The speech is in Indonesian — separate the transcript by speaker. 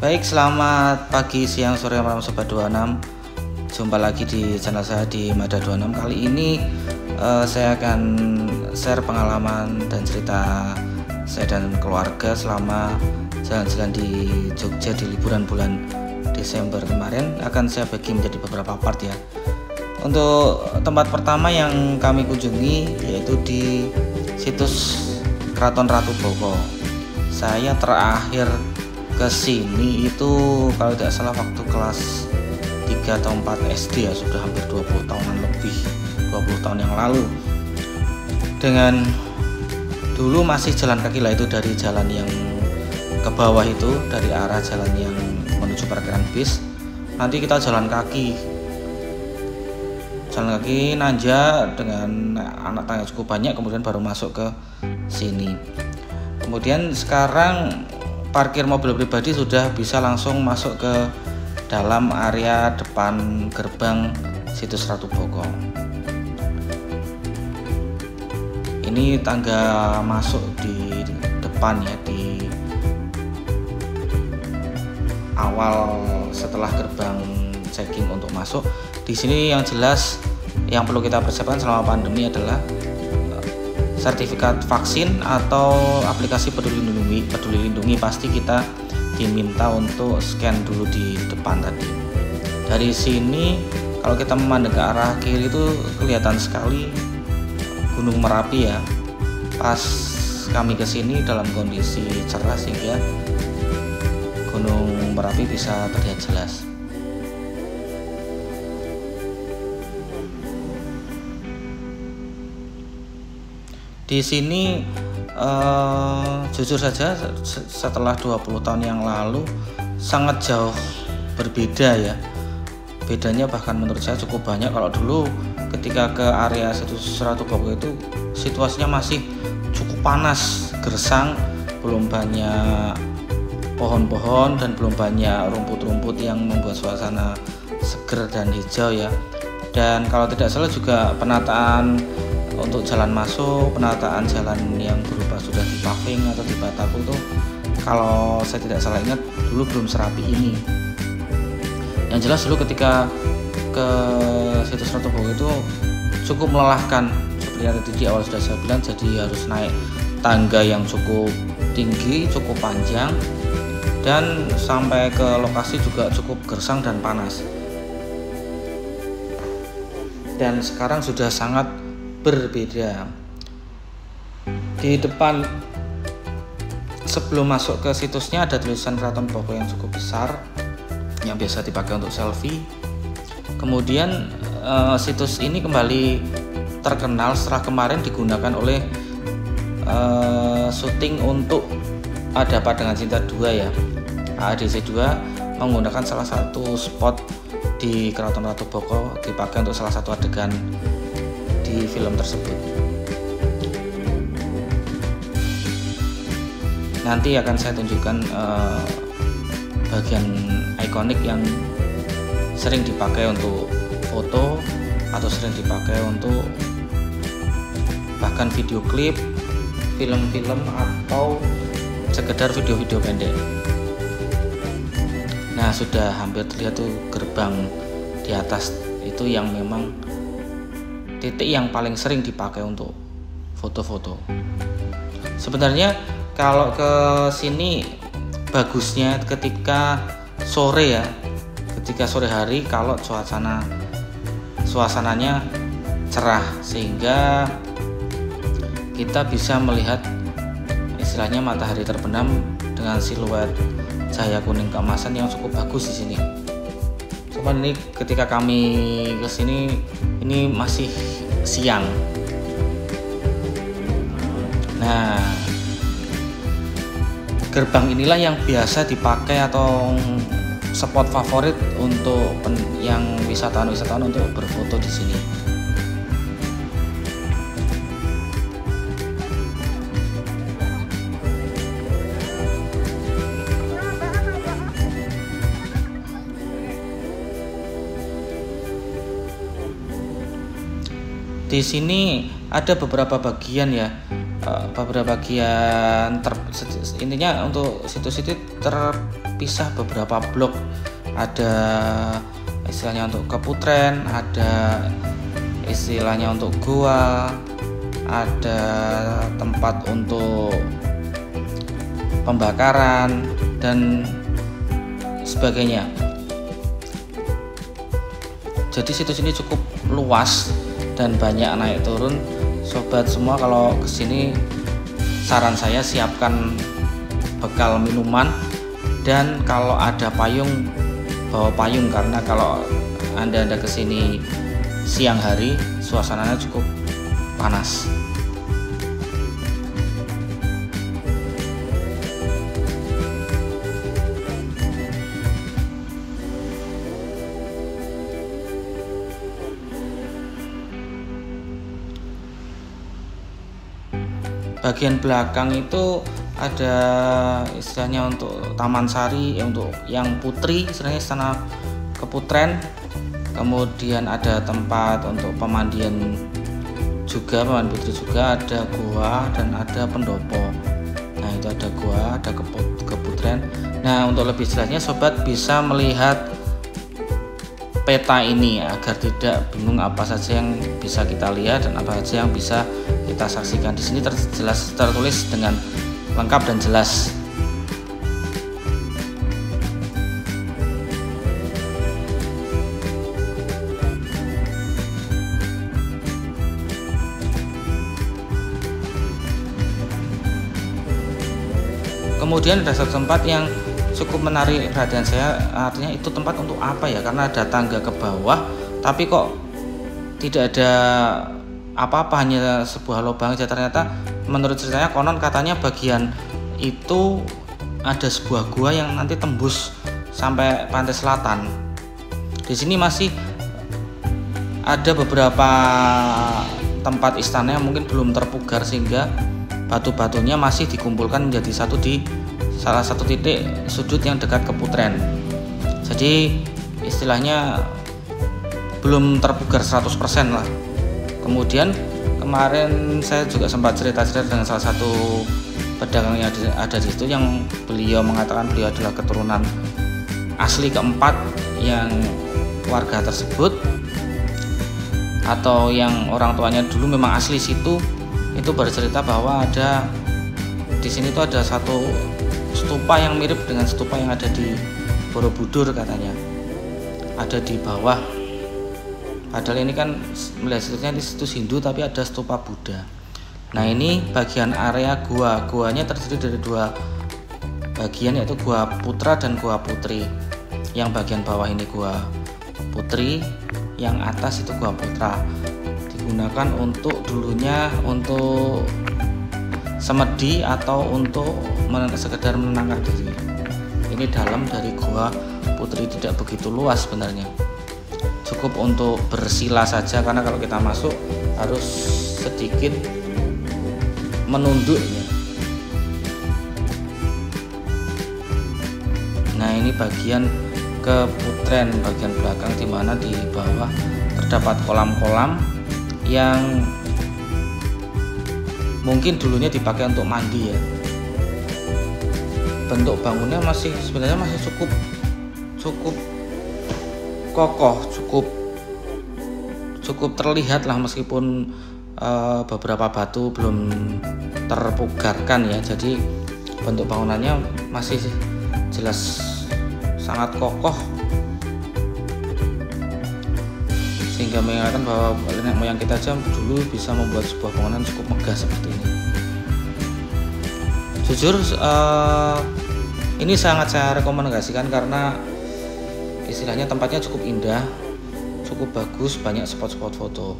Speaker 1: Baik, selamat pagi, siang, sore, malam Sobat 26. Jumpa lagi di channel saya di Mada 26. Kali ini saya akan share pengalaman dan cerita saya dan keluarga selama jalan-jalan di Jogja di liburan bulan Desember kemarin. Akan saya bagi menjadi beberapa part ya. Untuk tempat pertama yang kami kunjungi yaitu di situs Keraton Ratu Boko. Saya terakhir ke sini itu kalau tidak salah waktu kelas 3 atau 4 SD ya, sudah hampir 20 tahunan lebih, 20 tahun yang lalu. Dengan dulu masih jalan kaki lah, itu dari jalan yang ke bawah itu, dari arah jalan yang menuju parkiran bis. Nanti kita jalan kaki nanjak dengan anak tangga cukup banyak, kemudian baru masuk ke sini. Kemudian sekarang parkir mobil pribadi sudah bisa langsung masuk ke dalam area depan gerbang situs Ratu Boko. Ini tangga masuk di depan ya, di awal setelah gerbang checking untuk masuk. Di sini yang jelas yang perlu kita persiapkan selama pandemi adalah sertifikat vaksin atau aplikasi Peduli Lindungi. Pasti kita diminta untuk scan dulu di depan tadi. Dari sini kalau kita memandang ke arah kiri itu kelihatan sekali Gunung Merapi ya. Pas kami ke sini dalam kondisi cerah sehingga Gunung Merapi bisa terlihat jelas. Di sini jujur saja setelah 20 tahun yang lalu sangat jauh berbeda ya. Bedanya bahkan menurut saya cukup banyak. Kalau dulu ketika ke area situs Ratu Boko itu situasinya masih cukup panas, gersang, belum banyak pohon-pohon dan belum banyak rumput-rumput yang membuat suasana seger dan hijau ya. Dan kalau tidak salah juga penataan untuk jalan masuk, penataan jalan yang berupa sudah di paving atau di bataku itu kalau saya tidak salah ingat dulu belum serapi ini. Yang jelas dulu ketika ke situs Ratu Boko itu cukup melelahkan, seperti yang tadi di awal sudah saya bilang. Jadi harus naik tangga yang cukup tinggi, cukup panjang, dan sampai ke lokasi juga cukup gersang dan panas. Dan sekarang sudah sangat berbeda. Di depan sebelum masuk ke situsnya ada tulisan Keraton Boko yang cukup besar yang biasa dipakai untuk selfie. Kemudian situs ini kembali terkenal setelah kemarin digunakan oleh syuting untuk Ada Apa Dengan Cinta 2 ya. AADC 2 menggunakan salah satu spot di Keraton Ratu Boko dipakai untuk salah satu adegan di film tersebut. Nanti akan saya tunjukkan bagian ikonik yang sering dipakai untuk foto atau sering dipakai untuk bahkan video klip, film-film atau sekedar video-video pendek. Nah, sudah hampir terlihat tuh gerbang di atas itu yang memang titik yang paling sering dipakai untuk foto-foto. Sebenarnya kalau ke sini bagusnya ketika sore ya, ketika sore hari kalau suasananya cerah sehingga kita bisa melihat istilahnya matahari terbenam dengan siluet cahaya kuning keemasan yang cukup bagus di sini. Cuman ini ketika kami ke sini ini masih siang. Nah, gerbang inilah yang biasa dipakai atau spot favorit untuk yang wisatawan untuk berfoto di sini. Di sini ada beberapa bagian ya, beberapa bagian intinya untuk situs itu terpisah beberapa blok. Ada istilahnya untuk keputren, ada istilahnya untuk gua, ada tempat untuk pembakaran dan sebagainya. Jadi situs ini cukup luas dan banyak naik turun. Sobat semua, kalau kesini saran saya siapkan bekal minuman, dan kalau ada payung bawa payung, karena kalau anda kesini siang hari suasananya cukup panas. Bagian belakang itu ada istilahnya untuk Taman Sari, untuk yang putri istilahnya istana keputren. Kemudian ada tempat untuk pemandian juga, pemandian putri juga, ada gua dan ada pendopo. Nah itu ada gua, ada keputren. Nah untuk lebih jelasnya sobat bisa melihat peta ini agar tidak bingung apa saja yang bisa kita lihat dan apa saja yang bisa kita saksikan. Di sini tertulis dengan lengkap dan jelas. Kemudian ada satu tempat yang cukup menarik perhatian saya, artinya itu tempat untuk apa ya, karena ada tangga ke bawah tapi kok tidak ada apa-apa, hanya sebuah lubang saja. Ternyata menurut ceritanya konon katanya bagian itu ada sebuah gua yang nanti tembus sampai pantai selatan. Di sini masih ada beberapa tempat istana yang mungkin belum terpugar, sehingga batu-batunya masih dikumpulkan menjadi satu di salah satu titik sudut yang dekat keputren. Jadi istilahnya belum terpugar 100% lah. Kemudian kemarin saya juga sempat cerita-cerita dengan salah satu pedagang yang ada di situ, yang beliau mengatakan beliau adalah keturunan asli keempat yang warga tersebut, atau yang orang tuanya dulu memang asli situ. Itu bercerita bahwa ada di sini tuh ada satu stupa yang mirip dengan stupa yang ada di Borobudur katanya, ada di bawah. Padahal ini kan melihat situsnya di situs Hindu tapi ada stupa Buddha. Nah ini bagian area gua. Guanya terdiri dari dua bagian, yaitu gua putra dan gua putri. Yang bagian bawah ini gua putri, yang atas itu gua putra. Digunakan untuk dulunya untuk semedi atau untuk sekedar menenangkan diri. Ini dalam dari gua putri tidak begitu luas sebenarnya, cukup untuk bersila saja, karena kalau kita masuk harus sedikit menunduk ya. Nah ini bagian keputren, bagian belakang, di mana di bawah terdapat kolam-kolam yang mungkin dulunya dipakai untuk mandi ya. Bentuk bangunnya sebenarnya masih cukup kokoh, cukup terlihat lah, meskipun beberapa batu belum terpugarkan ya. Jadi bentuk bangunannya masih jelas sangat kokoh, sehingga mengingatkan bahwa nenek moyang kita aja dulu bisa membuat sebuah bangunan cukup megah seperti ini. Jujur ini sangat saya rekomendasikan karena istilahnya tempatnya cukup indah, cukup bagus, banyak spot-spot foto.